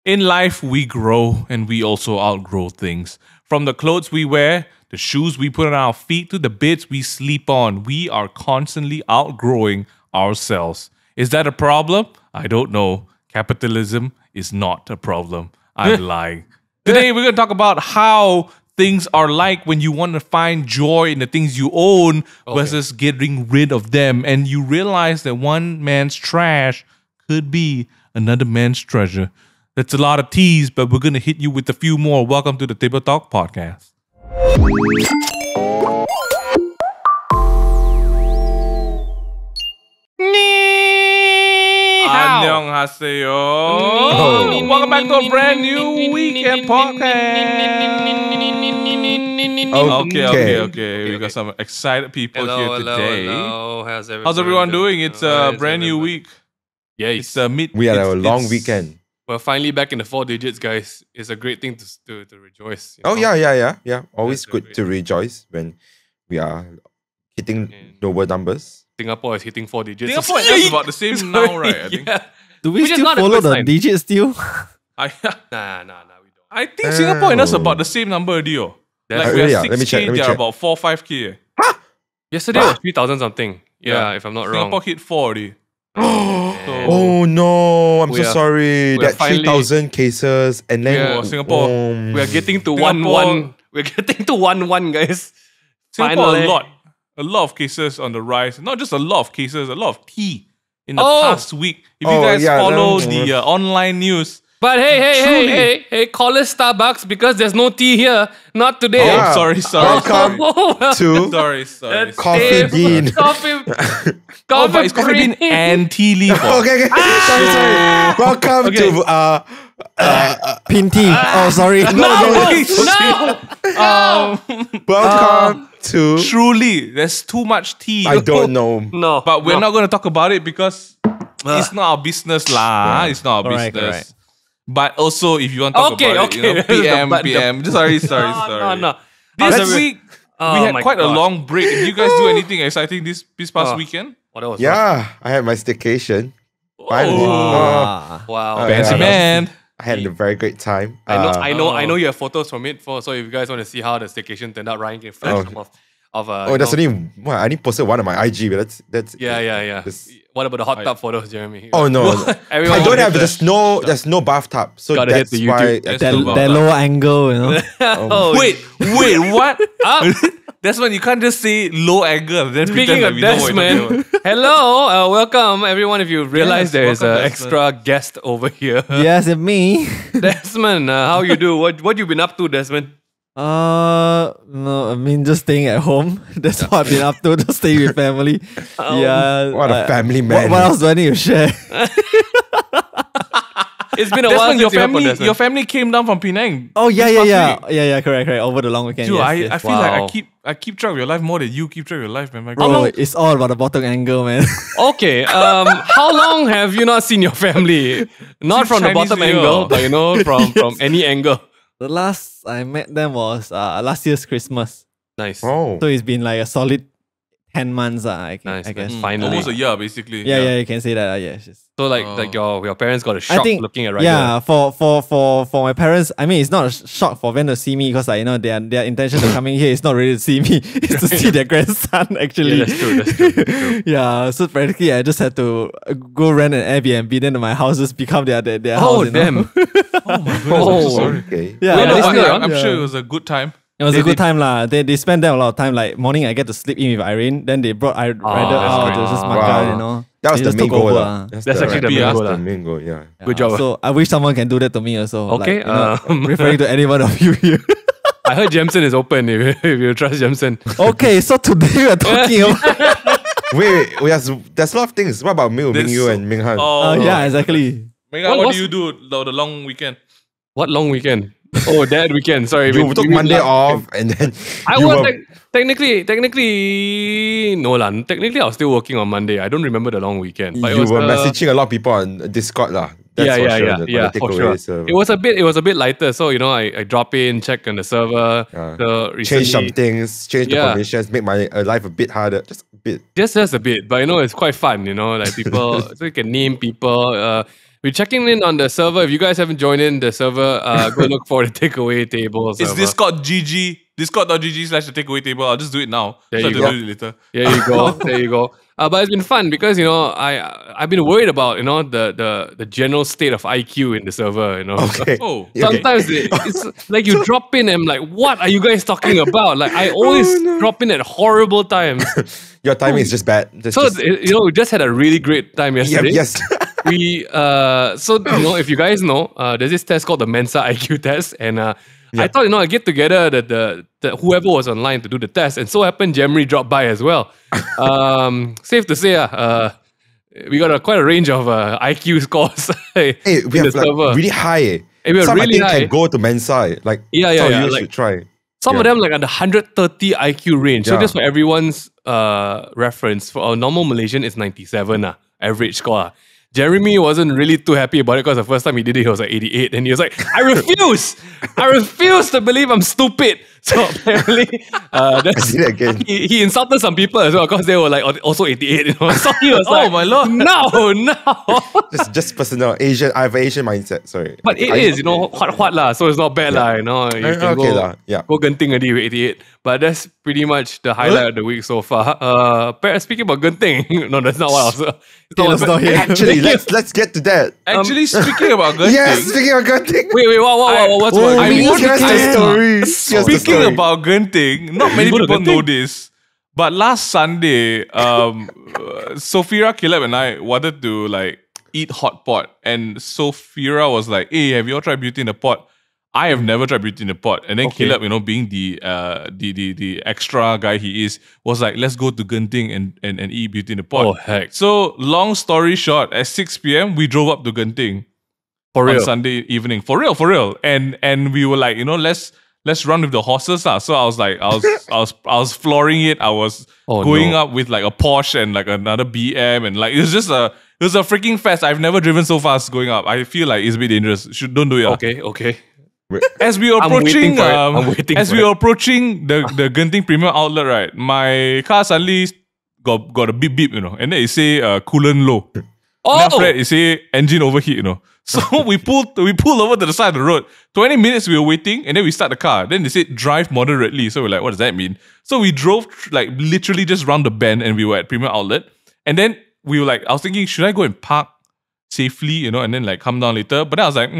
In life, we grow and we also outgrow things. From the clothes we wear, the shoes we put on our feet, to the beds we sleep on, we are constantly outgrowing ourselves. Is that a problem? I don't know. Capitalism is not a problem. I'm lying. Today, we're going to talk about how things are like when you want to find joy in the things you own versus getting rid of them. And you realize that one man's trash could be another man's treasure. That's a lot of teas, but we're going to hit you with a few more. Welcome to the Table Talk Podcast. Annyeonghaseyo. Welcome back to a brand new weekend podcast. Okay. We got some excited people here today. Hello. How's everyone doing? It's a brand new week. Yeah, We had a long weekend. We're finally back in the 4 digits, guys. It's a great thing to rejoice. Oh, yeah. Always That's good great. to rejoice when we are hitting lower numbers. Singapore is hitting 4 digits. Singapore and us is about the same now, right? I think. Yeah. Do we Which is still not a follow good the sign. digits still? I Nah, we don't. think Singapore and us are about the same number, Dio. That's Like really? we're Yeah, 6K, let me check. they're about 4-5K. Yesterday was 3,000 something. Yeah, if I'm not Singapore wrong. hit 4 already. Oh no, I'm We so are- sorry. we are That 3,000 cases and then Singapore. We are getting to Singapore- 1-1. We're getting to 1-1, guys. Singapore, Finally. a lot of cases on the rise. Not just a lot of cases, a lot of tea in the Oh. past week. If you Oh, guys yeah, follow that- the online news, But Truly. hey, call us Starbucks because there's no tea here. Not today. Yeah. sorry. Welcome to Sorry. Coffee Bean. Coffee Oh, but it's Coffee Bean and tea leaf. Okay. Sorry. Welcome to Pinty. Oh, sorry. welcome to Truly, there's too much tea. I don't know. No. But we're not going to talk about it because it's not our business lah. It's not our Correct, business. correct. But also, if you want to talk about it, PM. Sorry. No. This week, Oh we had my quite a God. long break. Did you guys do anything exciting this past weekend? Oh, that was Yeah, I had my staycation. Finally. wow. Fancy yeah. man. I had a very great time. I know you have photos from it. So if you guys want to see how the staycation turned out, Ryan can flash some of that's only I only posted one on my IG, but that's yeah. This- What about the hot tub photos, Jeremy? Oh no, Everyone I don't have. the- There's no bathtub, so Gotta hit that's the why. YouTube. That's That, the that low angle, you know. Oh, Wait, what? That's when you can't just say low angle. Then Speaking pretend of like we know what you're talking Desmond, hello, welcome everyone. If you realize Yes, there is welcome, an Desmond. extra guest over here, Yes, it's me. Desmond, how you do? What you been up to, Desmond? No, I mean just staying at home. That's what I've been up to. Just staying with family. Yeah. What a family man. What else do I need to share? It's been a while Desmond, since you heard from Desmond. your family came down from Penang. Oh yeah, this yeah, past yeah, week. Correct. Over the long weekend. Dude, yes, I yes. feel like Wow. I keep track of your life more than you keep track of your life, man. My Bro, God. it's all about the bottom angle, man. Okay, how long have you not seen your family? Not Since from the Chinese bottom New Year. angle, but from any angle. The last I met them was last year's Christmas. Nice. Oh, So it's been like a solid 10 months, I Nice, guess. nice. Finally. Almost a year, basically. Yeah, you can say that. Yes. So like your parents got a shock looking at right yeah, for my parents, I mean, it's not a shock for them to see me because, like, you know, their intention of coming here is not really to see me, it's to see their grandson, actually. Yeah, that's true. Yeah, so practically I just had to go rent an Airbnb, then my house just become their house. Oh, you know? damn. Oh my goodness, I'm so sorry. okay. Yeah, Yeah, No, that's but good, I'm yeah. sure it was a good time. It was They- a good they- time lah. They spent there a lot of time. Like morning, I get to sleep in with Irene. Then they brought Ryder that's out great. to just Wow. makan, you know. That was They the just main took goal. over, lah. That's actually the main That's goal. the lah. main goal. Yeah. Good job. So I wish someone can do that to me also. Okay, Like, you know, referring to any one of you here. I heard Jemson is open if you trust Jemson. Okay, so today we're talking about. Wait, there's a lot of things. What about Ming There's Yu so- and Ming Han? Oh, Yeah, exactly. Mega, What what was- do you do the long weekend? What long weekend? Oh, that weekend. Sorry. you wait, took you mean Monday last off, weekend? and then I you was were- technically no lah. Technically, I was still working on Monday. I don't remember the long weekend. But it you was, were messaging a lot of people on Discord lah. That's for sure. yeah, for sure. It was a bit lighter. So you know, I drop in, check on the server. So change some recently- things, change the Yeah. permissions, make my life a bit harder, just a bit. Just a bit, but you know, it's quite fun. You know, like people, so you can name people. We're checking in on the server. If you guys haven't joined in the server, go look for the takeaway table. It's Discord.gg, discord.gg/the takeaway table. I'll just do it now. There so you I go. do it later. There you go. There you go. But it's been fun because I've been worried about the general state of IQ in the server. Okay. Oh, Sometimes it's like you drop in and I'm like, what are you guys talking about? Like I always drop in at horrible times. Your timing is just bad. We just had a really great time yesterday. Yes. If you guys know, there's this test called the Mensa IQ test, and I thought I'd get together the whoever was online to do the test, and so happened Jemry dropped by as well. Safe to say, we got quite a range of IQ scores. Hey, we have like really high. We are Some really I think high. can go to Mensa. Like Yeah, you like- should try. Some of them like at the 130 IQ range. So Yeah. just for everyone's reference, for our normal Malaysian it's 97 average score. Jeremy wasn't really too happy about it because the first time he did it, he was like 88. And he was like, I refuse to believe I'm stupid. So apparently, I did it again. he insulted some people as well because they were like also 88. So he was like, my lord. No. Just personal Asian. I have an Asian mindset. Sorry. But it is, what lah. So it's not bad lah, You can Okay go, lah, yeah. go Genting already with 88. But that's pretty much the highlight of the week so far. Speaking about Genting, no, that's not what I was. Taylor's not here. Actually, let's get to that. Actually, speaking about Genting, Yes, speaking of Genting. Wait, what's Oh, I here's want to the tell story. Here's the Speaking story. about Genting, not many go to people know Genting? this, but last Sunday, Sophia, Caleb, and I wanted to like eat hot pot, and Sophia was like, "Hey, have you all tried Beauty in the Pot?" I have never tried Beauty in the Pot, and then Okay. Caleb, being the extra guy he is, was like, "Let's go to Genting and eat Beauty in the Pot." Oh, heck. So long story short, at 6 p.m. we drove up to Genting For on real? Sunday evening. For real. And we were like, let's run with the horses. So I was like, I was flooring it. I was going up with like a Porsche and like another BM, and like it was a freaking fest. I've never driven so fast going up. I feel like it's a bit dangerous. Don't do it. Okay. As we were I'm waiting approaching, for it. I'm waiting as for we it. were approaching the Genting Premium Outlet, right, my car suddenly got a beep beep, and then it say coolant low. And after that, it say engine overheat, So we pulled over to the side of the road. 20 minutes we were waiting, and then we start the car. Then they said drive moderately. So we're like, what does that mean? So we drove like literally just round the bend, and we were at Premium Outlet. And then we were like, I was thinking, should I go and park safely, and then like come down later? But then I was like,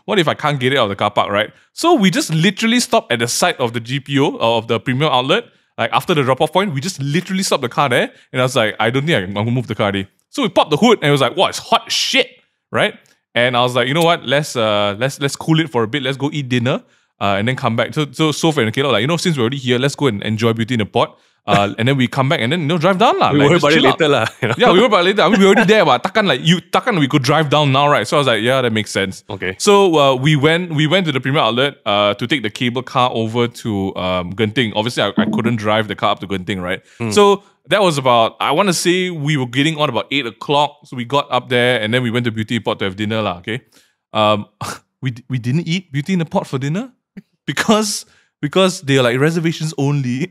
what if I can't get it out of the car park, right? So we just literally stopped at the side of the GPO, of the Premium Outlet. Like after the drop-off point, we just literally stopped the car there. And I was like, I don't think I'm gonna move the car there. So we popped the hood, and it was like, wow, it's hot as shit, right? And I was like, you know what? Let's cool it for a bit. Let's go eat dinner, and then come back. So Sophie and Caleb like, since we're already here, let's go and enjoy Beauty in the Pot. And then we come back and then drive down lah. We like, worry just about it chill out. later lah. Yeah, we worry about it later. I mean, we're already there, but takan we could drive down now, right? So I was like, yeah, that makes sense. Okay. So we went to the Premier Outlet to take the cable car over to Genting. Obviously, I couldn't drive the car up to Genting, right? So that was about, I want to say we were getting on about 8 o'clock. So we got up there and then we went to Beauty in the Pot to have dinner lah. Okay. We didn't eat Beauty in the Pot for dinner because they are like reservations only.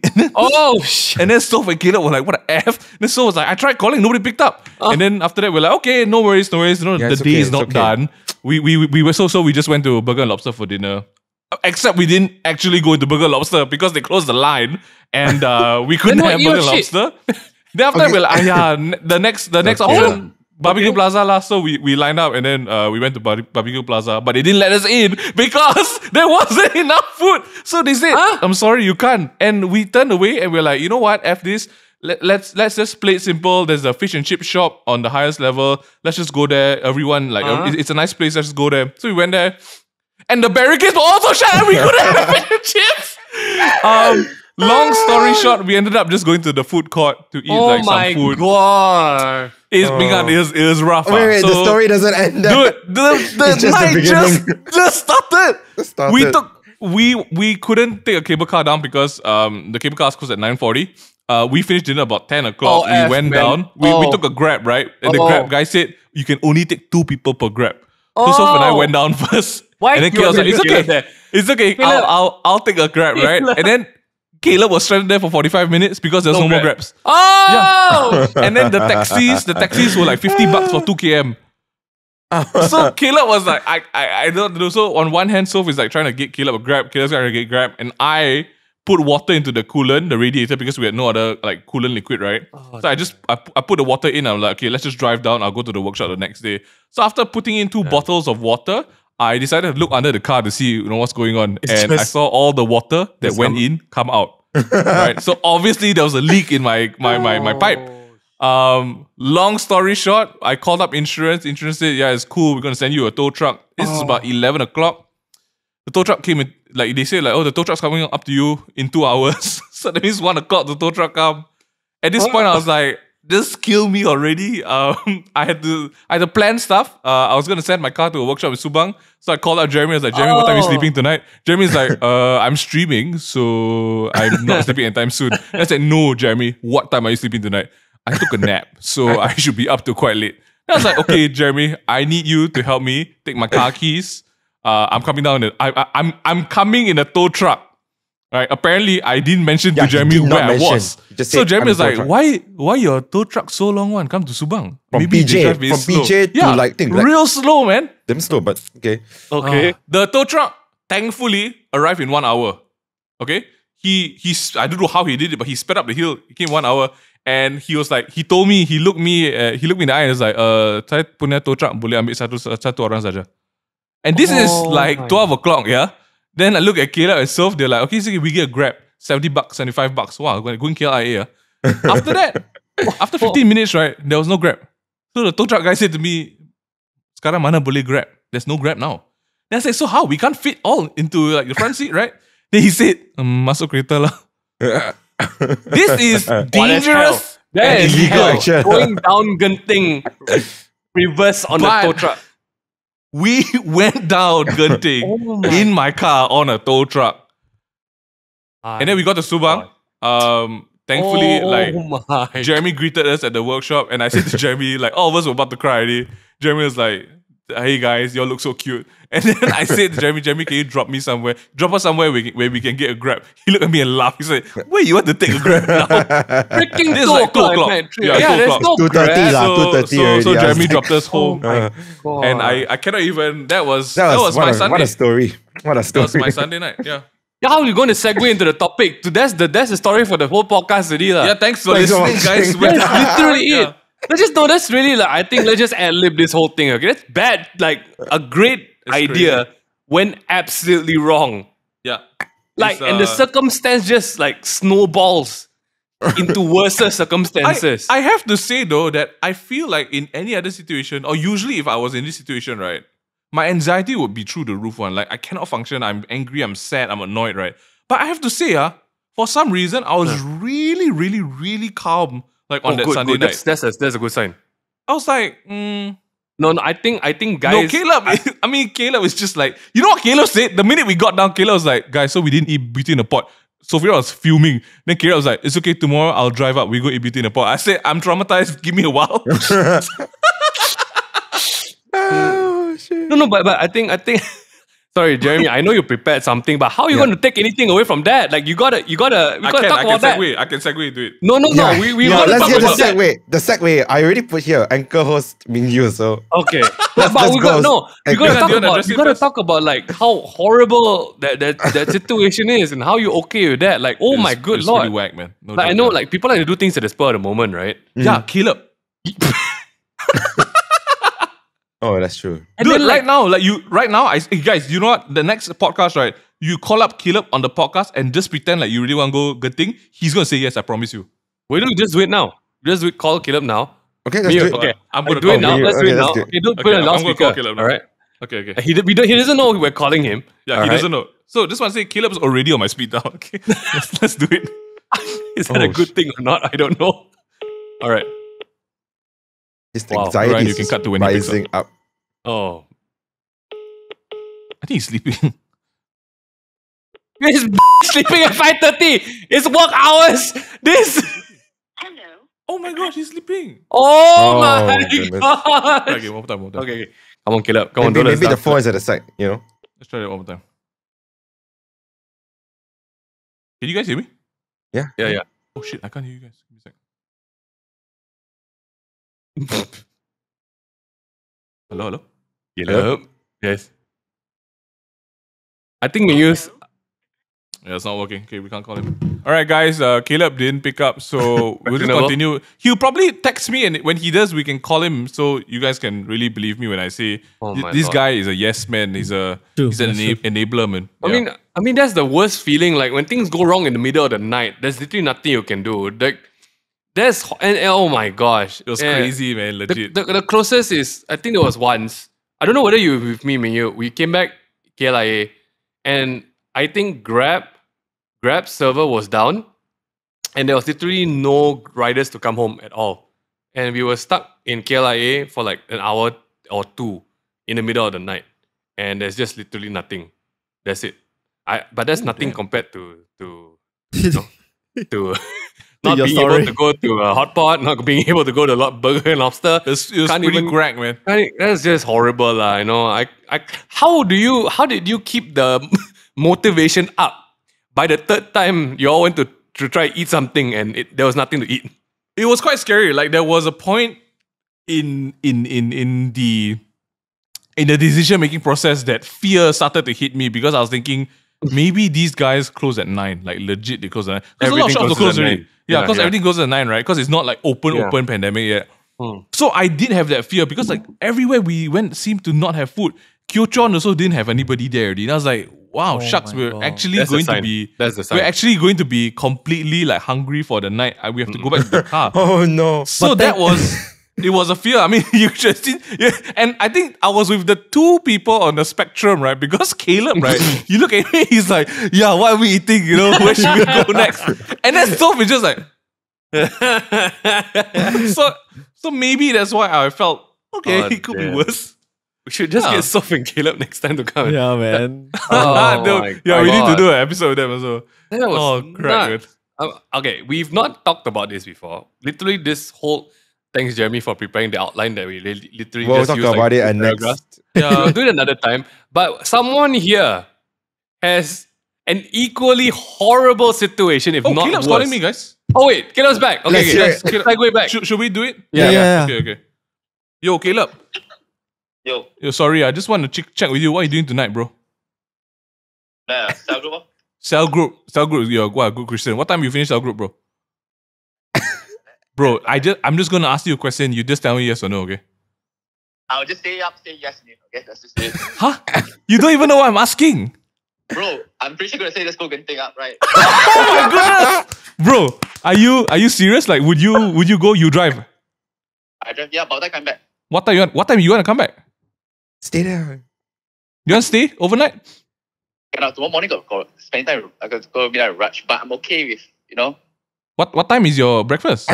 And then Soph and Caleb were like, what the F? And then Soph was like, I tried calling, nobody picked up. And then after that, we're like, okay, no worries. Yeah, the it's day okay, is not it's okay. done. We were so we just went to Burger and Lobster for dinner. Except we didn't actually go to Burger and Lobster because they closed the line and we couldn't Then have what, Burger and eat shit? Lobster. Then after that, we're like, the next option, Barbecue Plaza lah. So we lined up and then we went to Barbecue Plaza, but they didn't let us in because there wasn't enough food. So they said, I'm sorry, you can't. And we turned away and we're like, you know what? F this. Let's just play it simple. There's a fish and chip shop on the highest level. Let's just go there. Everyone, it's a nice place. Let's just go there. So we went there. And the barricades were also shut and we couldn't have fish and chips. Long story short, we ended up just going to the food court to eat some food. God. It was rough. Wait, the story doesn't end there. Dude, the It's just the night beginning. just started. Just started. We couldn't take a cable car down because the cable car closed at 9:40. We finished dinner about 10 o'clock. Oh, we went man. down. We took a Grab, right? And the Grab guy said you can only take 2 people per Grab. So Soph and I went down first. Why And then you Caleb was like, it's Caleb okay. there? It's okay. Caleb. I'll take a Grab, right? And then Caleb was stranded there for 45 minutes because there's no more Grab. Grabs. Oh! And then the taxis were like $50 for 2 km. So Caleb was like, I don't know. So on one hand, Soph is like trying to get Caleb a grab. Caleb's trying to get grab, and I put water into the coolant, the radiator, because we had no other like coolant liquid, right? So I put the water in. I'm like, okay, let's just drive down. I'll go to the workshop the next day. So after putting in 2 bottles of water, I decided to look under the car to see what's going on, and I saw all the water that went in come out. Right. So obviously there was a leak in my pipe. Long story short, I called up insurance. Insurance said, yeah, it's cool. We're gonna send you a tow truck. This is about 11 o'clock. The tow truck came in, like they said, like, oh, the tow truck's coming up to you in 2 hours. So that means 1 o'clock the tow truck come. At this point, I was like, this killed me already. I had to plan stuff. I was gonna send my car to a workshop in Subang. So I called out Jeremy. I was like, Jeremy, what time are you sleeping tonight? Jeremy's like, I'm streaming, so I'm not sleeping anytime soon. And I said, no, Jeremy, what time are you sleeping tonight? I took a nap, so I should be up till quite late. And I was like, okay, Jeremy, I need you to help me take my car keys. I'm coming down. I'm coming in a tow truck. Right? Apparently, I didn't mention to Jeremy where I was. So Jeremy was like, why your tow truck so long one? Come to Subang. From Maybe PJ, to like thing. Real slow, man. Damn slow, but okay. Okay. The tow truck thankfully arrived in 1 hour. Okay? I don't know how he did it, but he sped up the hill. He came 1 hour. And he was like, he told me, he looked me in the eye and was like, saya punya tow truck boleh ambil satu orang saja. And this is like 12 o'clock, yeah? Then I look at Caleb and Soph, they're like, okay, so we get a grab. $70, $75. Wow, going KLIA. After that, after 15 minutes, right, there was no grab. So the tow truck guy said to me, sekarang mana boleh grab? There's no grab now. Then I said, so how? We can't fit all into like the front seat, right? Then he said, masuk kereta lah. This is dangerous. That is illegal action. Going down Genting, reverse on the tow truck. We went down Genting in my car on a tow truck. And then we got to Subang. Thankfully, Jeremy greeted us at the workshop, and I said to Jeremy, like, all of us were about to cry already. Jeremy was like, hey guys, y'all look so cute. And then I said to Jeremy, can you drop me somewhere? Drop us somewhere where we can get a grab. He looked at me and laughed. He said, wait, you want to take a grab now? Freaking This is like 2 o'clock. Yeah, there's no 2:30 lah, 2:30 already. So Jeremy dropped us home. God. And I cannot even, that was my Sunday. What a story. What a story. That was my Sunday night, yeah. Yeah, how are you going to segue into the topic? That's the story for the whole podcast already. Yeah, thanks for listening, guys. That's literally it. That's really like, I think let's just ad-lib this whole thing, okay? That's bad, like a great idea crazy. went absolutely wrong. Yeah. Like, and the circumstance just like snowballs into worse circumstances. I have to say though that I feel like in any other situation, or usually if I was in this situation, right, my anxiety would be through the roof one. Like I cannot function, I'm angry, I'm sad, I'm annoyed, right? But I have to say, for some reason, I was really, really, really calm. Like on that Sunday night. That's a good sign. I was like, No, I think guys. No, Caleb. Caleb is just like, you know what Caleb said? The minute we got down, Caleb was like, guys, so we didn't eat Beauty in a Pot. Sophia was fuming. Then Caleb was like, it's okay, tomorrow I'll drive up. We go eat Beauty in a Pot. I said, I'm traumatized. Give me a while. Oh, shit. No, but I think. Sorry, Jeremy. I know you prepared something, but how are you going to take anything away from that? Like you gotta talk about that. I can segue into it. No. We gotta let's talk get the about that. segue. The segue. I already put here anchor host Mingyu. So Okay, Let's we go. gotta talk about like how horrible that situation is and how you okay with that. Like, my good it's lord, really whack, man. No like I joke, know, man. like people like to do things at the spur of the moment, right? Yeah, Caleb. oh, that's true. And Dude, then, right now, guys, you know what? The next podcast, right? You call up Caleb on the podcast and just pretend like you really want to go good thing. He's gonna say yes, I promise you. Why don't we just do it now? Call Caleb now. Okay, let's do it. Okay, I'm gonna do it now. Mingyu. Let's do Okay, it now. let's do it. Okay, put it Okay, on I'm gonna loudspeaker. call Caleb now. All right. Okay. He doesn't know we're calling him. Yeah, all he right? doesn't know. So just want to say Caleb's already on my speed dial. Okay, let's do it. Is that a good thing or not? I don't know. All right. His Wow. anxiety Ryan, you is can cut to when he picks rising up. Oh. I think he's sleeping. This sleeping at 5:30. It's work hours. This. Oh my gosh, he's sleeping. Oh my goodness. god. Okay, one more time. Okay. Come on, Caleb. Come on, don't Maybe let the us phone is at the side. You know. Let's try it one more time. Can you guys hear me? Yeah. Oh shit, I can't hear you guys. Give me a sec. Hello. Caleb. Yes. I think we use. Yeah, it's not working. Okay, we can't call him. All right, guys. Caleb didn't pick up, so we'll just Questionable. continue. He'll probably text me, and when he does, we can call him, so you guys can really believe me when I say Oh my this God. guy is a yes man. He's an enabler man. Yeah. I mean, that's the worst feeling. Like when things go wrong in the middle of the night, there's literally nothing you can do. Like, and oh my gosh, it was crazy, man. Legit. The closest is, I think there was once. I don't know whether you were with me, Mingyu. We came back KLIA, and I think Grab's server was down, and there was literally no riders to come home at all. And we were stuck in KLIA for like an hour or two in the middle of the night, and there's just literally nothing. That's it. But that's nothing compared to not your being story. able to go to a hot pot, not being able to go to Burger and Lobster. It was Can't pretty even- crack, man. That's just horrible, lah. You know, how did you keep the motivation up? By the third time, you all went to try eat something, and there was nothing to eat. It was quite scary. Like there was a point in the decision making process that fear started to hit me because I was thinking maybe these guys close at 9. Like legit, they close at 9. Because a lot of shops are closes closed at already. 9. Yeah, Yeah, because yeah. everything goes at 9, right? Because it's not like open pandemic yet. So I did have that fear because like everywhere we went seemed to not have food. Kyochon also didn't have anybody there already. And I was like, wow, shucks, my we're God. actually That's the going to sign. be That's the sign. we're actually going to be completely like hungry for the night. We have to go back to the car. Oh no. So that was it was a fear. I mean, you just and I think I was with the two people on the spectrum, right? Because Caleb, right? You look at me, he's like, yeah, what are we eating? You know, where should we go next? And then Soph is just like so maybe that's why I felt okay, Oh, it could be damn. worse. We should just Yeah. get Soph and Caleb next time to come. Yeah, man. Oh No, my yeah, we need to God. do an episode with them also. That was Oh, crap, nuts. Okay, we've not talked about this before. Literally, this whole thanks Jeremy for preparing the outline that we literally We'll just talk used, about like, it two and paragraphs. next. Yeah, we'll do it another time. But someone here has an equally horrible situation, if Oh, not Caleb's worse. calling me, guys. Oh wait, Caleb's back. Okay, Let's hear let's it. segue back. Should we do it? Yeah. Okay. Yo, Caleb. Yo, Yo, sorry, I just want to check with you. What are you doing tonight, bro? cell group. Cell group. You're what, a good Christian. What time you finish cell group, bro? Bro, I'm just gonna ask you a question. You just tell me yes or no, okay? I'll just say up, say yes, okay? That's just it. Huh? You don't even know what I'm asking. Bro, I'm pretty sure gonna say let's go Genting up, right? Oh my goodness, bro. Are you serious? Like, would you go? You drive. I drive, yeah, about that come back. What time you want to come back? Stay there. You want to stay overnight? Okay, now tomorrow morning got spend time. I got go be like rush, but I'm okay with What time is your breakfast?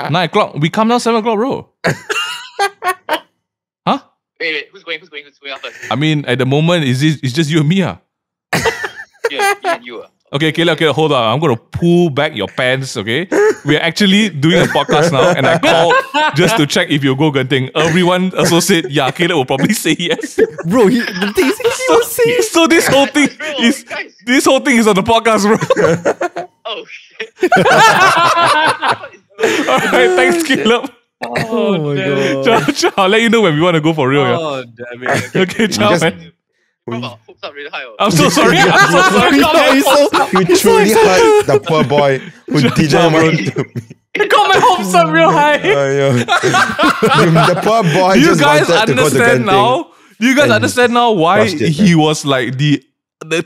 9 o'clock. We come down 7 o'clock, bro. Huh? Wait, who's going up first? I mean, at the moment, it's just you and me, You and you. Okay, Caleb, hold on. I'm going to pull back your pants, okay? We're actually doing a podcast now, and I called just to check if you go Genting. Everyone associate, yeah, Caleb will probably say yes. Bro, the thing is, he was saying. So this whole thing is Guys. this whole thing is on the podcast, bro. Oh shit. Alright, thanks, Caleb. Oh my god. Ciao. I'll let you know when we want to go for real, yeah. Oh damn it! Okay, ciao, just- man. Bro, hopes up really high. I'm so sorry. I'm so sorry. Yeah, he's so- You truly hurt the poor boy who didn't want to be. Got my hopes up real high. The poor boy Do you just guys wanted to go to understand Genting. now? Do you guys and understand now why crushed it, he was like the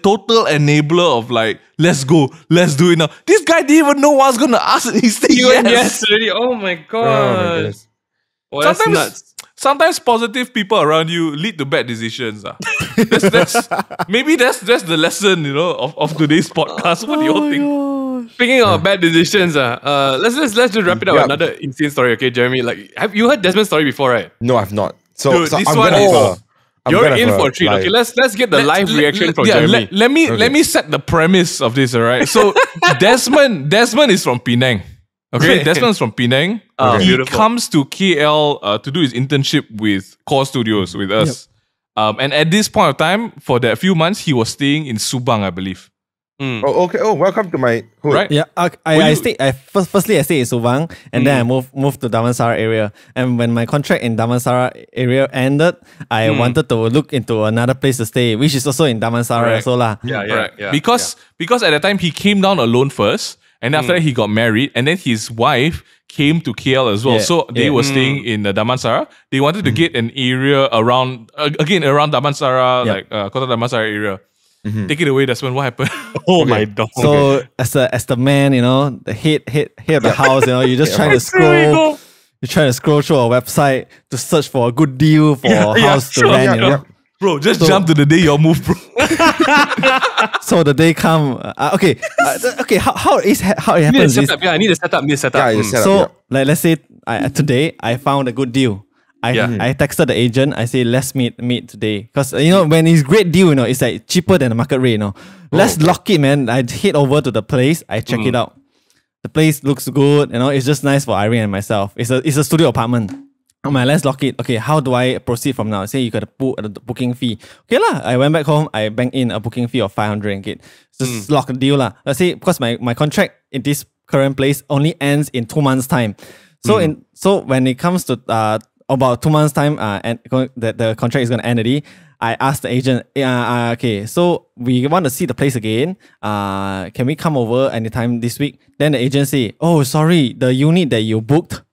total enabler of like, let's go, let's do it now. This guy didn't even know what I was gonna ask, and he said You went yes. yes already. Oh my Oh my god! goodness. Oh, that's Sometimes, nuts. sometimes positive people around you lead to bad decisions. Maybe that's the lesson, of today's podcast. What do you all think? Speaking of bad decisions, let's just wrap it up with Yeah. another insane story, okay, Jeremy? Like, have you heard Desmond's story before, right? No, I've not. So, Dude, so this I'm one gonna is- have a- I'm You're gonna in have for a treat. live- Okay, let's get the live reaction from yeah, Jeremy. Let me set the premise of this, alright? So Desmond is from Penang. Okay, Desmond's from Penang. He beautiful. comes to KL to do his internship with Core Studios with us. And at this point of time, for that few months, he was staying in Subang, I believe. Oh, okay. Oh, welcome to my hood. Right? Yeah, I stayed. Firstly, I stayed in Subang, and then I moved to Damansara area. And when my contract in Damansara area ended, I wanted to look into another place to stay, which is also in Damansara, also lah. Yeah. Because at the time he came down alone first, and after that he got married, and then his wife came to KL as well. Yeah, So they were staying in Damansara. They wanted to get an area around around Damansara, like Kota Damansara area. Take it away, Desmond. What happened? Oh my dog. So as the man, the head of the house, you're just trying to scroll. You're trying to scroll through a website to search for a good deal for a house to rent. Bro, just jump to the day you move, bro. So the day come. Okay. How it happens is. I need a setup. So like let's say today I found a good deal. I texted the agent. I say let's meet today because when it's great deal, it's like cheaper than the market rate. Let's lock it, man. I head over to the place. I check it out. The place looks good. It's just nice for Irene and myself. It's a studio apartment. I'm like, let's lock it. Okay, how do I proceed from now? Say you got to put a booking fee. Okay lah. I went back home. I banked in a booking fee of 500 ringgit. Just lock the deal lah. Let's say because my contract in this current place only ends in 2 months time. So when it comes to about 2 months time, and the contract is gonna end already, I asked the agent, okay, so we want to see the place again. Can we come over anytime this week? Then the agent say, oh, sorry, the unit that you booked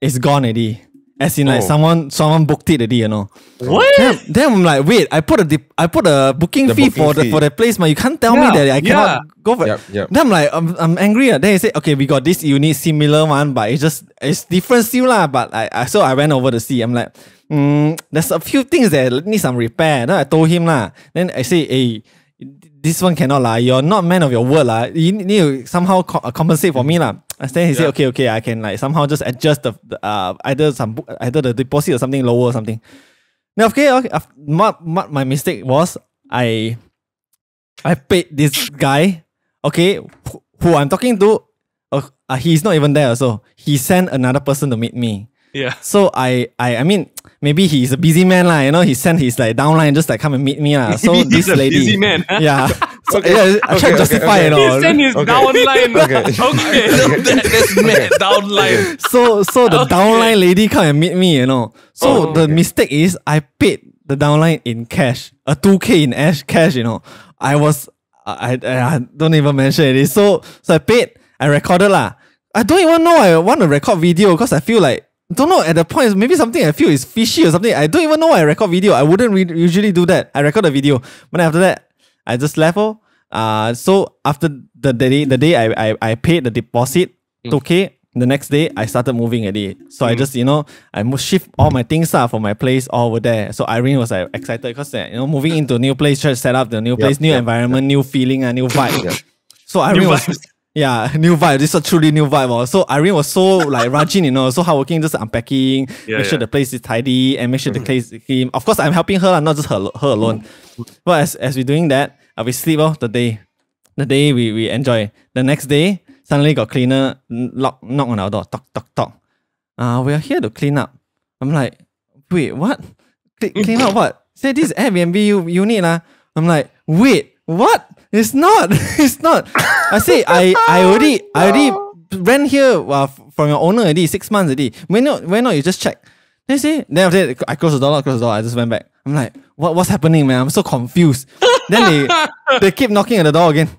is gone already. As in like someone booked it already, What? Then I'm like, wait, I put a booking fee for the place, man. You can't tell me that I cannot go for it. Then I'm like, I'm angry. Then he said, okay, we got this unit similar one, but it's different still lah. But so I went over to see. I'm like, there's a few things that need some repair. Then I told him lah. Then I say, hey, this one cannot lah. You're not man of your word lah. You need to somehow compensate for me lah. And then he said, okay, I can like somehow just adjust the either the deposit or something lower or something. Now, okay. What my mistake was, I paid this guy, okay, who I'm talking to. He's not even there. Also, he sent another person to meet me. Yeah. So I mean, maybe he's a busy man lah. He sent his like downline just like come and meet me lah. So this lady, busy man. Yeah. So I try to justify it. He sent his downline. That's mad downline. So the downline lady come and meet me. So the mistake is I paid the downline in cash, a 2K in cash. I don't even mention it. So I paid. I recorded lah. I don't even know I want to record video because I feel like. Don't know, at the point, maybe something I feel is fishy or something. I don't even know I record video. I wouldn't usually do that. I record a video. But after that, I just left. So after the day I paid the deposit, 2K, the next day, I started moving already. So I just, I shift all my things from my place all over there. So Irene was like, excited because, moving into a new place, try to set up the new place, new environment, new feeling, a new vibe. So Irene was... Yeah, new vibe. This is a truly new vibe. So Irene was so like rajin, so hardworking, just unpacking, make sure the place is tidy and make sure the place is clean. Of course, I'm helping her, not just her alone. But as we're doing that, we sleep the day. The day we enjoy. The next day, suddenly got cleaner knock on our door. Talk. We are here to clean up. I'm like, wait, what? Clean up what? Say this Airbnb unit lah. I'm like, wait, what? It's not. I say I already rent here from your owner already 6 months already. Why not you just check? Then after that I close the door. I just went back. I'm like, what's happening, man? I'm so confused. Then they keep knocking at the door again.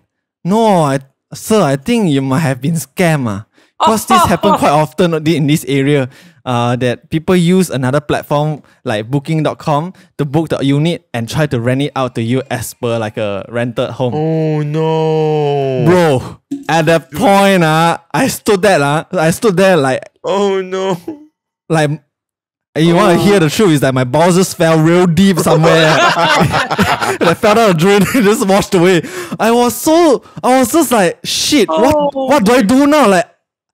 No, sir, I think you might have been scammed. Because this happens quite often in this area. That people use another platform like booking.com to book the unit and try to rent it out to you as per like a rented home. Oh no. Bro, at that point, I stood there like, oh no. Like, you want to hear the truth is that my balls just fell real deep somewhere. I fell down the drain and just washed away. I was just like, shit, what do I do now? Like,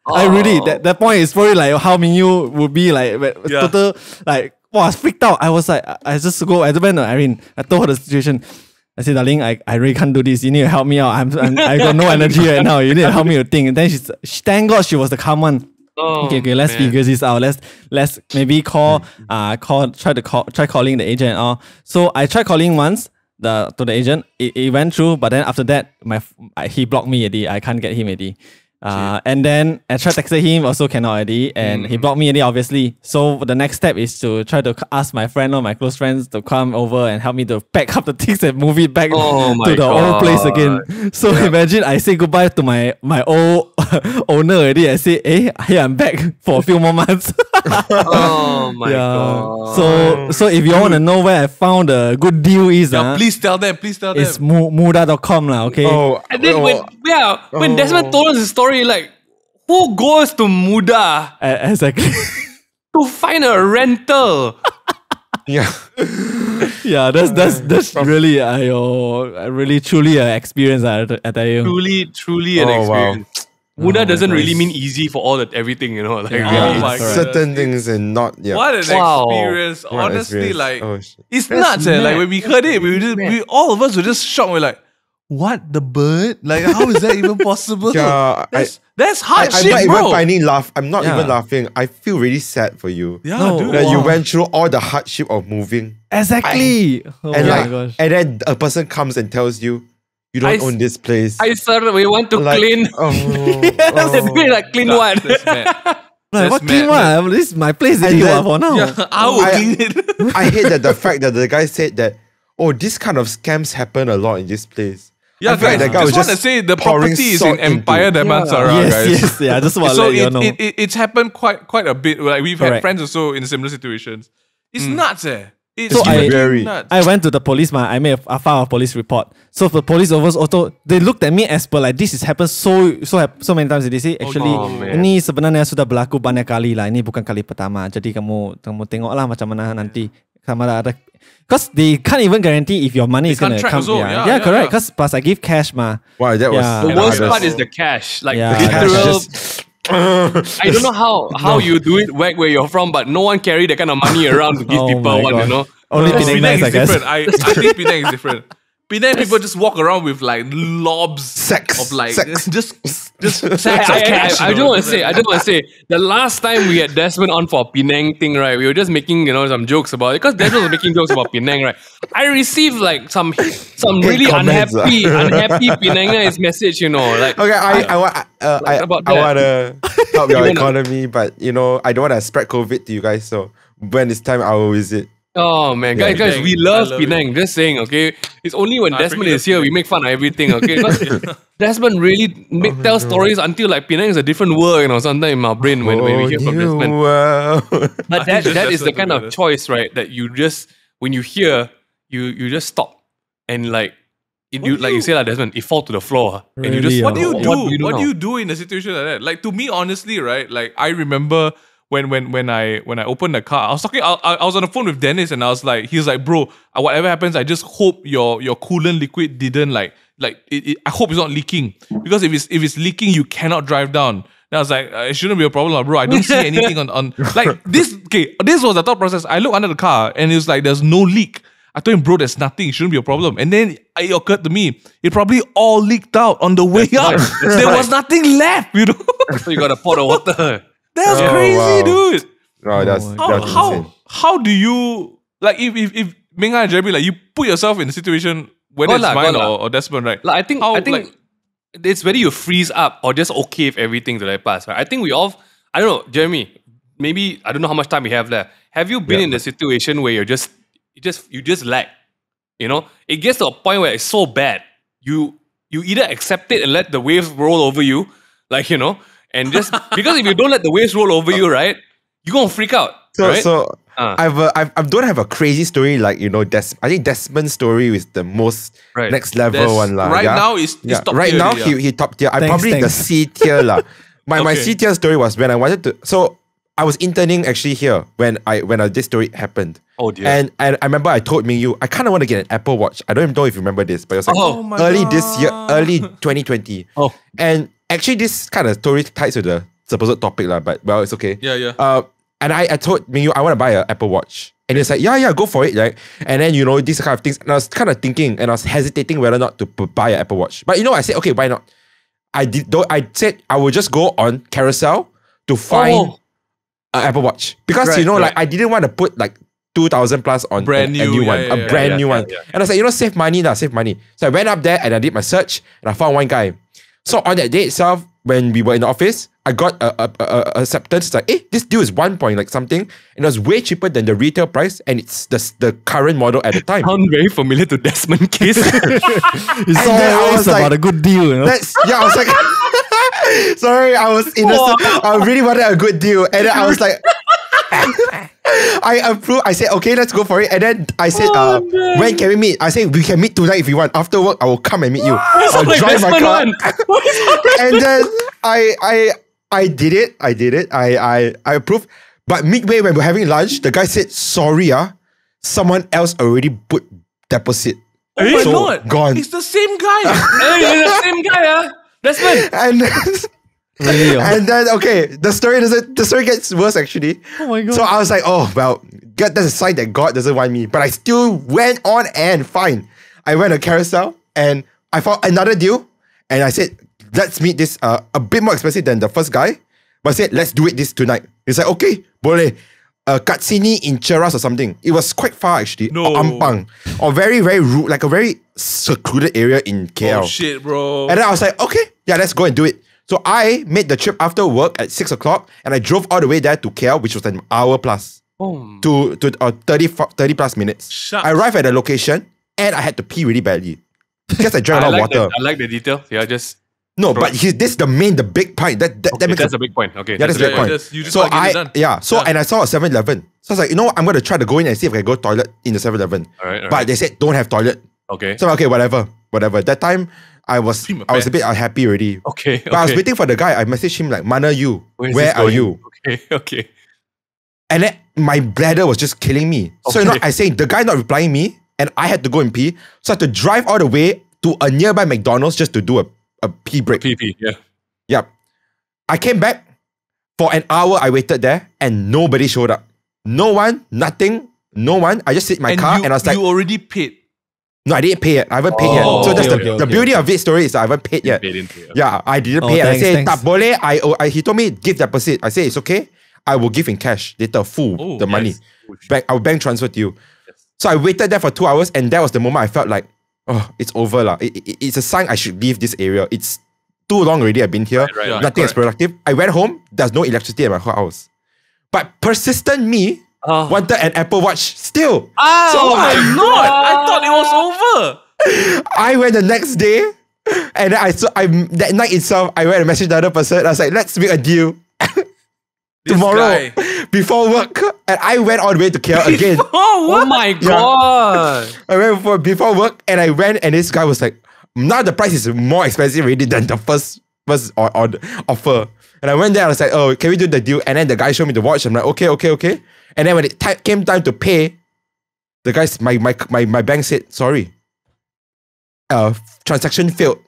I really, that point is probably like how Mingyu would be like, total, like, wow, I was freaked out. I was like, I went to Irene. I told her the situation. I said, darling, I really can't do this. You need to help me out. I got no energy right now. You need to help me to think. And then thank God she was the calm one. Okay, let's figure this out. Let's maybe try calling the agent and all. So I tried calling once. to the agent. It went through, but then after that, he blocked me already. I can't get him already. And then I tried to text him, also cannot already, and he blocked me already, obviously. So the next step is to try to ask my friend or my close friends to come over and help me to pack up the things and move it back to the old place again. So imagine I say goodbye to my old owner already. I say, hey, I'm back for a few more months. Oh my god. So if you want to know where I found a good deal is, please tell them. it's muda.com lah, okay? And then when Desmond told us the story, like, who goes to Muda Exactly. to find a rental? Yeah. Yeah, that's really really truly an experience. I tell you. Truly an experience. Muda doesn't really mean easy for everything, you know. Like, Oh my God. certain things and not. Yeah. What an experience! What an Honestly, experience. like Oh, shit. it's nuts. Like when we heard it, we all of us were just shocked. We're like, "What, the bird? Like, how is that even possible?" Yeah, that's I'm hardship, not bro. even finding laugh. I'm not Yeah. even laughing. I feel really sad for you. Yeah, No. dude. That you Wow. went through all the hardship of moving, Exactly. and my gosh. and then a person comes and tells you, you don't own this place. sir, we want to Like, clean. Like clean what? That's mad. Like, That's what mad, clean one? This is my place And then- for now. Yeah, I will clean it. I hate that the fact that the guy said that, oh, this kind of scams happen a lot in this place. Yeah, I feel like guys, that guy just was want to just say the pouring property is salt in Empire into- Damansara, Yes, guys. yes, yeah. Just want to So let you know. it's happened quite a bit. Like we've had Correct. friends also in similar situations. It's nuts, eh? It's So I- really nuts. I went to the police, I made a file a police report. So the police officers also, they looked at me as per like this has happened so many times. They say actually man. ini sebenarnya sudah berlaku banyak kali lah. Ini bukan kali pertama. Jadi kamu tengok lah macam mana nanti sama ada. Because they can't even guarantee if your money is They gonna can't track come. also. Yeah, Yeah, correct. yeah. Because plus I give cash ma. Wow, that was Yeah. The Yeah, worst that's- part is the cash. Like Yeah. the cash literal. just- I don't know how you do it back where you're from, but no one carry that kind of money around to give Oh people my one, God. you know. Only Oh, Penang Penang nice, is I guess. different. I think Penang is different. Penang people just walk around with like lobs Sex. of like Sex. just sacks of cash. I you don't know? want to say. The last time we had Desmond on for Penang thing, right? We were just making some jokes about it because Desmond was making jokes about Penang, right? I received like some really comments, unhappy Penangers message, like. Okay, I about want to help your wanna- economy, but I don't want to spread COVID to you guys. So when it's time, I will visit. Oh man, Yeah, guys, Penang. we love I love Penang. Just saying, okay. It's only when I Desmond freaking is here love we make fun of everything, okay. Because Desmond really tell stories until like Penang is a different world, sometimes in my brain when we hear from Desmond. But that just is the Desmond kind of together. choice, right? That you just when you hear, you just stop and like you say like Desmond, it fall to the floor, and you just Really, What do you do? What now? do you do in a situation like that? Like to me, honestly, right? Like I remember when I opened the car, I was talking. I was on the phone with Dennis, and I was like, he's like, bro, whatever happens, I just hope your coolant liquid didn't like it, I hope it's not leaking, because if it's leaking, you cannot drive down. And I was like, it shouldn't be a problem, bro. I don't see anything on like this. Okay, this was the thought process. I looked under the car, and it was like there's no leak. I told him, bro, there's nothing. It shouldn't be a problem. And then it occurred to me, it probably all leaked out on the way up. There was nothing left, So you got a pot of water. That's Oh, crazy, wow. dude. No, that's insane. How do you like if Minga and Jeremy, like you put yourself in a situation, whether Got it's lah, mine got lah. or Desmond, right? Like, I think it's whether you freeze up or just okay if everything that I pass. Right? I think we all, I don't know, Jeremy, maybe I don't know how much time we have left. Have you been in a situation where you just lag? It gets to a point where it's so bad. You either accept it and let the waves roll over you, and just because if you don't let the waves roll over you, right, you're gonna freak out. Right? I don't have a crazy story like I think Desmond's story is the most Right. next level one lah. Right yeah? now is top right tier now already, he top tier. I Thanks, probably the thanks. C tier lah. My Okay. C tier story was when I wanted to. So I was interning actually here when this story happened. Oh dear. And I remember I told Mingyu, I kind of want to get an Apple Watch. I don't even know if you remember this, but it was like Oh my early God. this year, early 2020. Oh. And actually this kind of story ties to the supposed topic lah, but well, it's okay. Yeah. And I told Mingyu, I want to buy an Apple Watch. And it's like, yeah, go for it, right? And then, these kind of things. And I was kind of thinking, and I was hesitating whether or not to buy an Apple Watch. But I said, okay, why not? I said I would just go on Carousel to find an Apple Watch. Because, Right. like, I didn't want to put like 2,000 plus on Brand a new, new yeah, one, yeah, a yeah, brand new one. yeah. And I was like, save money lah, save money. So I went up there and I did my search and I found one guy. So on that day itself, when we were in the office, I got a acceptance like, this deal is 1 point like something, and it was way cheaper than the retail price, and it's the current model at the time. Sound very familiar to Desmond Case. It's then I always was about like, a good deal, you know? I was like, sorry, I was innocent. I really wanted a good deal, and then I was like, I approved. I said, okay, let's go for it. And then I said, when can we meet? I said, we can meet tonight if you want. After work, I will come and meet you. I'll drive my car. And then I did it. I approved. But midway when we're having lunch, the guy said, sorry, someone else already put deposit. Oh my So, god. gone. It's the same guy. Hey, you're the same guy, Desmond. And then, Really? and then okay, the story gets worse actually. Oh my god. So I was like, oh well, that's a sign that God doesn't want me. But I still went on and fine. I went to Carousel and I found another deal, and I said, let's meet this a bit more expensive than the first guy. But I said, let's do it this tonight. He's like, okay, boleh. Kat sini in Cheras or something. It was quite far actually. No. Or Ampang. Or very, very rude, like a very secluded area in KL. Oh shit, bro. And then I was like, okay, yeah, let's go and do it. So I made the trip after work at 6 o'clock and I drove all the way there to KL, which was an hour plus. Oh. To 30 plus minutes. Shucks. I arrived at the location and I had to pee really badly. Because I drank a lot of water. I like the detail. Yeah, just No, but this is the big point. That makes that's a big point. Okay, yeah, that's the big point. You just So gotta get it done. and I saw a 7-Eleven. So I was like, you know what? I'm going to try to go in and see if I can go toilet in the 7-Eleven. All right. But they said don't have toilet. Okay. So okay, whatever. That time I was Pee my a bit pants. unhappy already. Okay. But I was waiting for the guy. I messaged him like, Mana you? Where is Where this are going? you? Okay. And then my bladder was just killing me. So you know, Okay. I say the guy not replying me, and I had to go and pee. So I had to drive all the way to a nearby McDonald's just to do a pee break. PP. Yeah. Yep. I came back for an hour. I waited there, and nobody showed up. No one, nothing, no one. I just sit in my car, and I was like, you already paid. no, I didn't pay yet. I haven't paid yet. Oh, So that's okay, the beauty of this story is I haven't paid yet. They didn't pay. Yeah, I didn't Oh, pay. And I thanks, said, thanks. tak boleh. He told me give deposit. I said it's okay. I will give in cash later, full Oh, the money. nice. I'll bank transfer to you. So I waited there for 2 hours, and that was the moment I felt like, oh, it's over lah. It's a sign I should leave this area. It's too long already. I've been here. Right, Nothing is productive. I went home. There's no electricity at my house. But persistent me wanted an Apple Watch still. Oh my god! I thought it was over. I went the next day, and then that night itself, I went and messaged the other person. I was like, let's make a deal. Tomorrow, before work. And I went all the way to KL again. Oh my god. I went before work, and I went, and this guy was like, now the price is more expensive already than the first offer. And I went there, I was like, oh, can we do the deal? And then the guy showed me the watch. I'm like, okay. And then when it came time to pay, the guys, my bank said, sorry, transaction failed.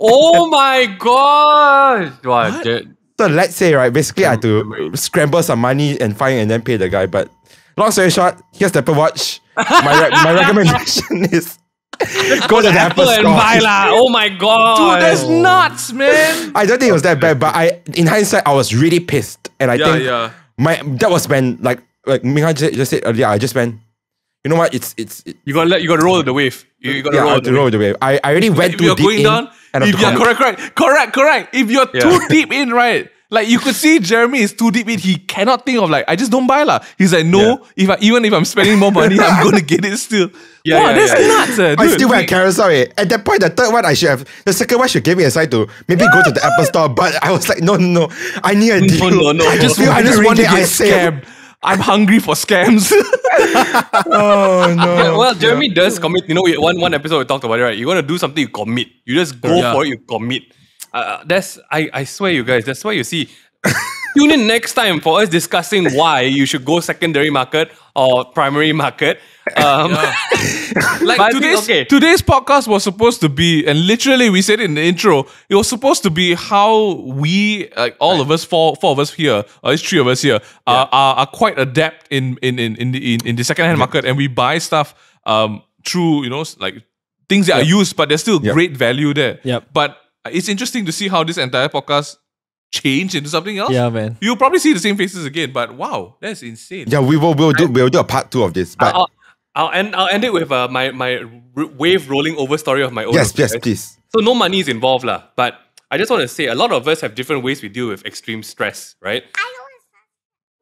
Oh my god. Wow, So let's say, right, basically I had to scramble some money and find and then pay the guy. But long story short, here's the Apple Watch. My recommendation is go to the Apple and store. buy lah. Oh my god. Dude, that's nuts, man. I don't think it was that bad, but in hindsight, I was really pissed. And I think that was when, like Minghan just said earlier, I just went, you know what, You gotta roll the wave. You gotta yeah, I roll have to roll the wave. I already went If too you're deep going in. down, and I have to commit. correct. If you're too deep in, right? Like you could see Jeremy is too deep in. He cannot think of like, I just don't buy lah. He's like, no, even if I'm spending more money, I'm gonna get it still. That's nuts. I Dude. still went Carousel. At that point, the third one the second one should give me a sign to maybe go to the Apple store. But I was like, no, I need a deal. No. I just $100 want to I get saved. scammed. I'm hungry for scams. Oh no. Yeah, well, Jeremy does commit. You know, one episode we talked about it, right? You want to do something, you commit. You just go for it, you commit. I swear, you guys, that's why you see. Tune in next time for us discussing why you should go secondary market or primary market. Like today's podcast was supposed to be, and literally we said it in the intro, it was supposed to be how we, like all of us, four of us here, or it's 3 of us here, are quite adept in the secondhand market, and we buy stuff through, like things that are used, but there's still great value there. Yep. But it's interesting to see how this entire podcast change into something else, Yeah, man. you'll probably see the same faces again. But wow, that's insane. Yeah, we'll do a part 2 of this. But I'll end it with my wave rolling over story of my own. yes, okay, yes, guys? please. So no money is involved lah. But I just want to say a lot of us have different ways we deal with extreme stress, right?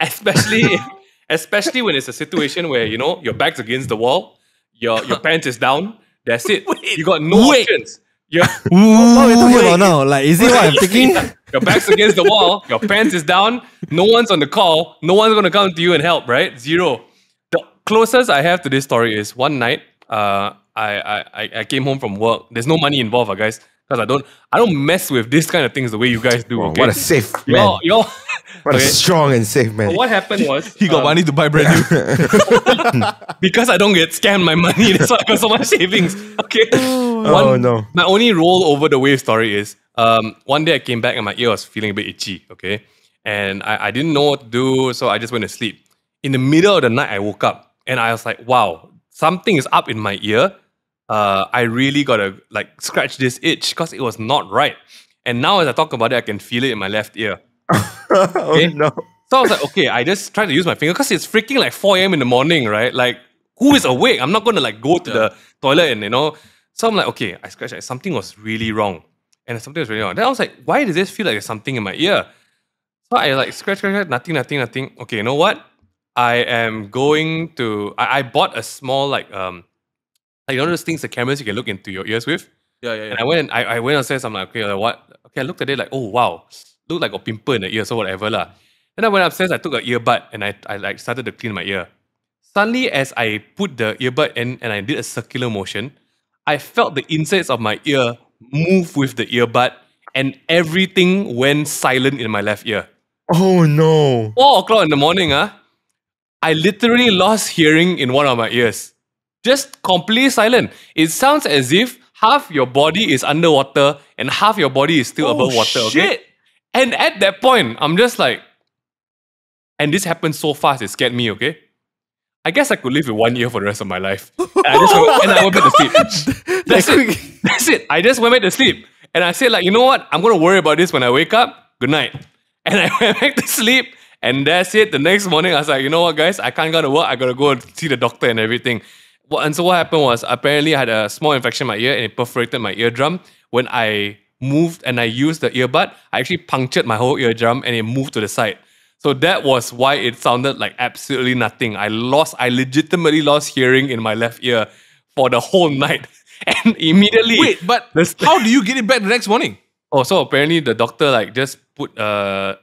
Especially when it's a situation where your back's against the wall, your pants is down. That's it. You got no options. What are we talking about now? Like, is it what I'm thinking? Your back's against the wall, your pants is down, no one's on the call, no one's gonna come to you and help, right? Zero. The closest I have to this story is one night, I came home from work. There's no money involved, guys, because I don't mess with this kind of things the way you guys do. Oh, Okay? what a safe man. What a Okay. strong and safe man. So what happened was He got money to buy brand new. because I don't get scammed my money. That's why I got so much savings. Okay. Oh, no. My only roll over the wave story is one day I came back and my ear was feeling a bit itchy. Okay, and I didn't know what to do, so I just went to sleep. In the middle of the night, I woke up and I was like, "Wow, something is up in my ear. I really gotta scratch this itch because it was not right." And now as I talk about it, I can feel it in my left ear. Oh, no. So I was like, okay, I just tried to use my finger because it's freaking like 4 a.m. in the morning, right? Like, who is awake? I'm not going to go to the toilet and, So I'm like, okay, I scratched it. Something was really wrong. And something was really wrong. Then I was like, why does this feel like there's something in my ear? So I scratch, nothing. Okay, you know what? I am going to, I bought a small, those things, the cameras you can look into your ears with. Yeah. And I went upstairs, I'm like, okay, what? Okay, I looked at it like, oh, wow. Looked like a pimple in the ear, so whatever lah. Then I went upstairs, I took an earbud and I started to clean my ear. Suddenly, as I put the earbud in and I did a circular motion, I felt the insides of my ear move with the earbud and everything went silent in my left ear. Oh, no. 4 o'clock in the morning, I literally lost hearing in one of my ears. Just completely silent. It sounds as if half your body is underwater and half your body is still above water. Okay? Shit. And at that point, I'm just like, and this happened so fast, it scared me, okay? I guess I could live with one ear for the rest of my life. And I went back to sleep. That's it. I just went back to sleep. And I said, you know what? I'm going to worry about this when I wake up. Good night. And I went back to sleep. And that's it. The next morning, I was like, you know what, guys? I can't go to work. I got to go and see the doctor and everything. And so what happened was, apparently I had a small infection in my ear and it perforated my eardrum. When I moved and I used the earbud, I actually punctured my whole eardrum and it moved to the side. So that was why it sounded like absolutely nothing. I legitimately lost hearing in my left ear for the whole night. And immediately... Wait, but how do you get it back the next morning? Oh, so apparently the doctor just put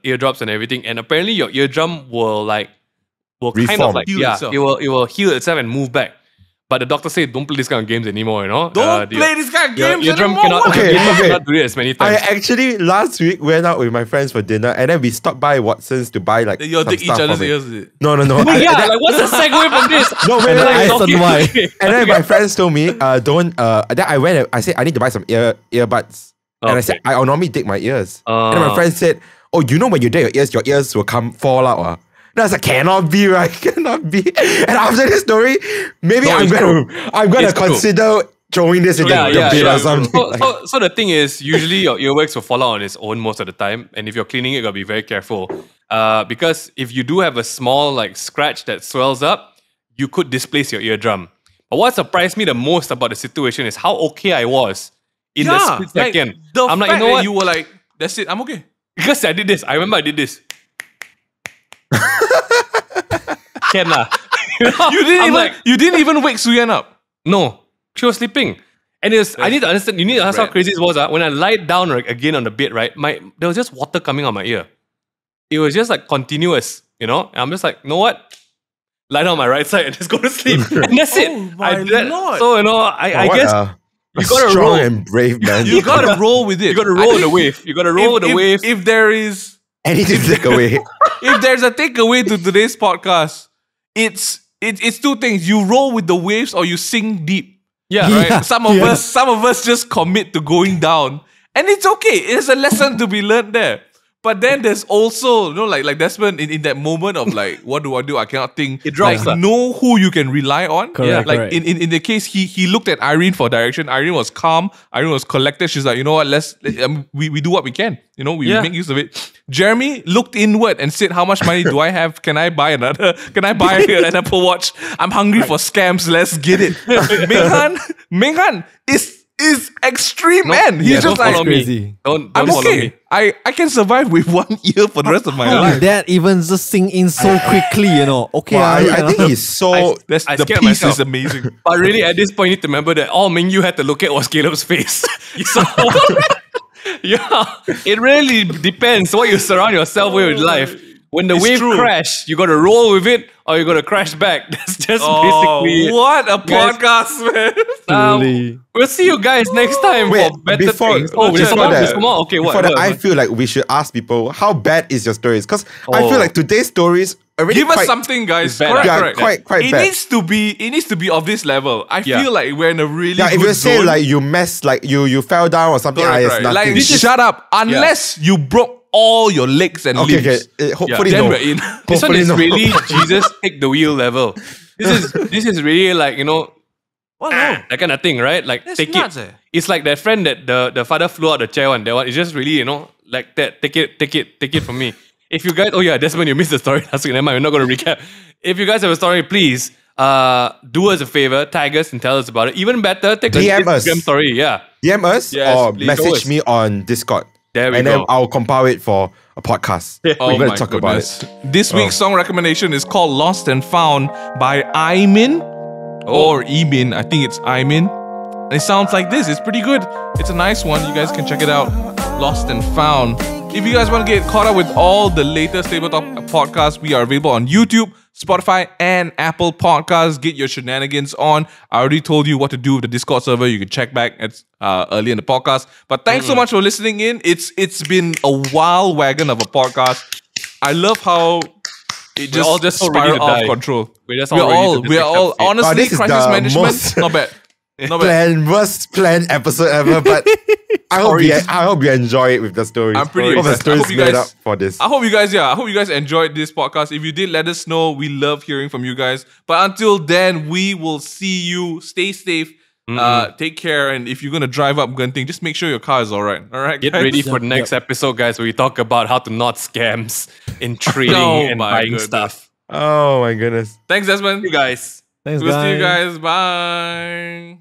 eardrops and everything, and apparently your eardrum will kind of Heal itself. it will heal itself and move back. But the doctor said, don't play this kind of games anymore, Don't play this kind of games your drum anymore. cannot, Okay, your drum okay. cannot do it as many I times. actually last week went out with my friends for dinner and then we stopped by Watson's to buy You'll some take each stuff other's from it. ears. Is it? No. What's the segue from this? No, wait, And wait, I wait. said why. And then my friends told me, don't. Then I said I need to buy some earbuds, and I said I normally dig my ears. And then my friend said, oh, when you dig your ears will fall out. And I was like, cannot be, right? Cannot be. And after this story, maybe I'm gonna It's true. consider throwing this into the bin or something. So the thing is, usually your earwax will fall out on its own most of the time, and if you're cleaning it, you gotta be very careful. Because if you do have a small scratch that swells up, you could displace your eardrum. But what surprised me the most about the situation is how okay I was in the split second. I'm like, you know what? You were like, that's it, I'm okay. Because I did this. I remember I did this. Can lah. You didn't even wake Suyan up. No, she was sleeping. And I need to understand, you need to understand how crazy this was. When I lied down again on the bed, right, there was just water coming out my ear. It was just continuous, And I'm just like, you know what? Lie down on my right side and just go to sleep. And that's it. my I did that. Lord. So, I guess you gotta strong roll. and brave man. You gotta roll with it. You gotta roll with the wave. You gotta roll with the wave. If there is, Anything to take away. if there's a takeaway to today's podcast, it's two things. You roll with the waves or you sink deep. Yeah, Right? right. Some of us just commit to going down. And it's okay. It's a lesson to be learned there. But then there's also, like Desmond in that moment of like, what do I do? I cannot think. It drops. Like, know who you can rely on. Correct, Like correct. in the case, he looked at Irene for direction. Irene was calm. Irene was collected. She's like, you know what? We do what we can. We make use of it. Jeremy looked inward and said, how much money do I have? Can I buy another? Can I buy an Apple Watch? I'm hungry for scams. Let's get it. Minghan is extreme, man. He's just like, crazy. Don't I'm follow okay. me. I can survive with one ear for the rest of my How life. did that even just sink in so quickly, Okay, Well, I think he's so. The scared piece myself. is amazing. But really, at this point, you need to remember that all Ming Yu had to look at was Caleb's face. So, yeah, it really depends what you surround yourself with in life. When the It's wave true. crash, you got to roll with it or you got to crash back. That's just basically it. What a Guys, podcast, man. Truly. We'll see you guys next time Wait, for better before, things. Oh, before that, Okay, before what? that, I feel like we should ask people how bad is your stories, because I Oh. feel like today's stories already Give us quite, something, guys. bad. Correct, Yeah, correct. quite it bad. needs to be of this level. I Yeah. feel like we're in a really Yeah, if good you say zone. like you messed, like you fell down or something, Correct, it's correct. nothing. Like, shut up. Unless you broke all your legs and okay, limbs. hopefully Then no. we're in. This one Hopefully is no. really Jesus take the wheel level. This is really like, What? No. that kind of thing, right? Like That's take nuts, it. It's like that friend that the father flew out the chair one. That one is just really, like that. Take it from me. If you guys, oh yeah, Desmond, you missed the story last week. Never mind, we're not going to recap. If you guys have a story, please do us a favor, tag us and tell us about it. Even better, take a DM us. Instagram story. Yeah, DM us Yes, or please. message Always. me on Discord. There we and go. then I'll compile it for a podcast. Oh We're going my to talk goodness. about it. This week's song recommendation is called Lost and Found by Imin or Emin. I think it's Imin. It sounds like this. It's pretty good. It's a nice one. You guys can check it out. Lost and Found. If you guys want to get caught up with all the latest tabletop podcasts, we are available on YouTube, Spotify, and Apple Podcasts. Get your shenanigans on. I already told you what to do with the Discord server. You can check back at early in the podcast. But thanks so much for listening in. It's been a wild wagon of a podcast. I love how it We're all just so ready spiraled to out of die. control. We're just all ready to just we're all accept it. honestly this is crisis the management. most- Not bad. Not bad. Worst planned episode ever, but I hope you enjoy it with the stories. I'm pretty hope the excited. I stories hope you made guys- up for this. I hope you guys enjoyed this podcast. If you did, let us know. We love hearing from you guys. But until then, we will see you. Stay safe. Take care. And if you're gonna drive up Genting, just make sure your car is all right. All right, Get guys? ready for the next episode, guys, where we talk about how to not scams in trading Oh and my buying goodness. stuff. Oh my goodness. Thanks, Desmond. You guys. Thanks, We'll guys. see you guys. Bye.